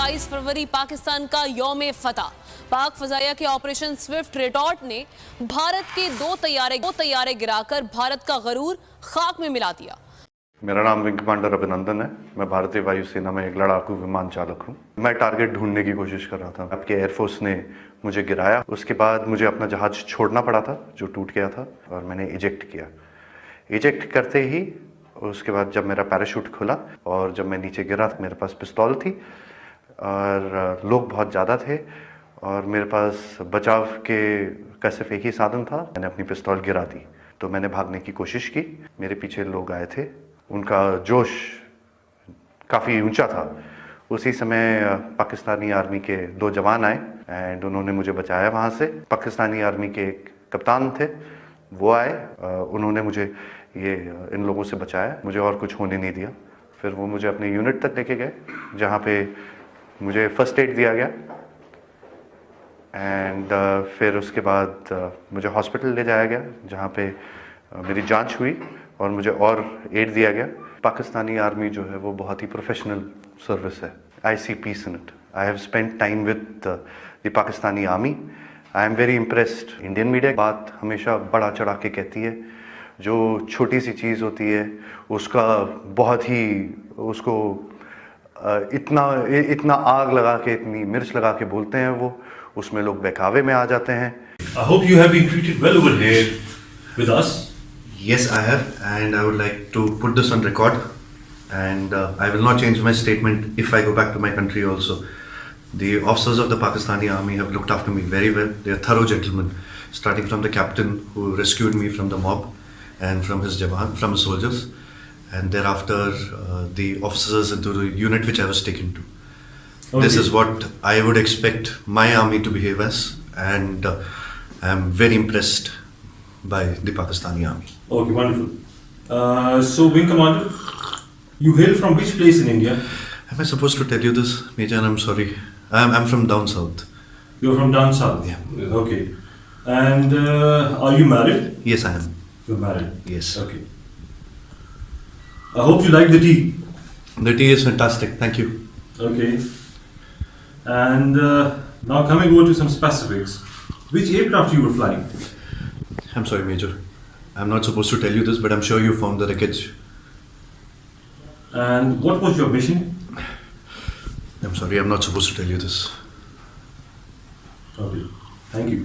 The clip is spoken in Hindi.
27 फरवरी पाकिस्तान का यौम फतह। पाक फजाइया के ऑपरेशन स्विफ्ट रिटॉर्ट ने भारत के दो तैयारे गिराकर भारत का गरूर खाक में मिला दिया। मेरा नाम विंग कमांडर अभिनंदन है। मैं भारतीय वायुसेना में एक लड़ाकू विमान चालक हूँ। मैं टारगेट ढूंढने की कोशिश कर रहा था। आपके एयरफोर्स ने मुझे गिराया। उसके बाद मुझे अपना जहाज छोड़ना पड़ा था जो टूट गया था, और मैंने इजेक्ट किया। इजेक्ट करते ही उसके बाद जब मेरा पैराशूट खुला और जब मैं नीचे गिरा तो मेरे पास पिस्तौल थी और लोग बहुत ज़्यादा थे और मेरे पास बचाव का सिर्फ एक ही साधन था। मैंने अपनी पिस्तौल गिरा दी तो मैंने भागने की कोशिश की। मेरे पीछे लोग आए थे, उनका जोश काफ़ी ऊंचा था। उसी समय पाकिस्तानी आर्मी के 2 जवान आए एंड उन्होंने मुझे बचाया वहाँ से। पाकिस्तानी आर्मी के एक कप्तान थे, वो आए, उन्होंने मुझे इन लोगों से बचाया। मुझे और कुछ होने नहीं दिया। फिर वो मुझे अपने यूनिट तक लेके गए जहाँ पे मुझे फर्स्ट एड दिया गया एंड फिर उसके बाद मुझे हॉस्पिटल ले जाया गया जहाँ पे मेरी जांच हुई और मुझे और एड दिया गया। पाकिस्तानी आर्मी जो है वो बहुत ही प्रोफेशनल सर्विस है। I see peace in it. I have spent time with the Pakistani army. I am very impressed. Indian media बात हमेशा बढ़ा चढ़ा के कहती है। जो छोटी सी चीज़ होती है उसका बहुत ही उसको इतना आग लगा के, इतनी मिर्च लगा के बोलते हैं वो, उसमें लोग बहकावे में आ जाते हैं। I hope you have been treated well over here with us. Yes, I have, and I would like to put this on record, and I will not change my statement if I go back to my country also. The officers of the Pakistani army have looked after me very well. They are thorough gentlemen, starting from the captain who rescued me from the mob and from his soldiers, and thereafter the officers into the unit which I was taken to. Okay. This is what I would expect my army to behave as, and I am very impressed by the Pakistani army. Okay, wonderful. So, Wing Commander, you hail from which place in India? Am I supposed to tell you this, Major? I'm sorry. I'm from down south. You're from down south? Yeah. Okay. And are you married? Yes, I am. You're married? Yes. Okay. I hope you like the tea. The tea is fantastic. Thank you. Okay. And now coming over to some specifics. Which aircraft you were flying? I'm sorry, Major. I'm not supposed to tell you this, but I'm sure you found the wreckage. And what was your mission? I'm sorry, I'm not supposed to tell you this. Okay. Thank you.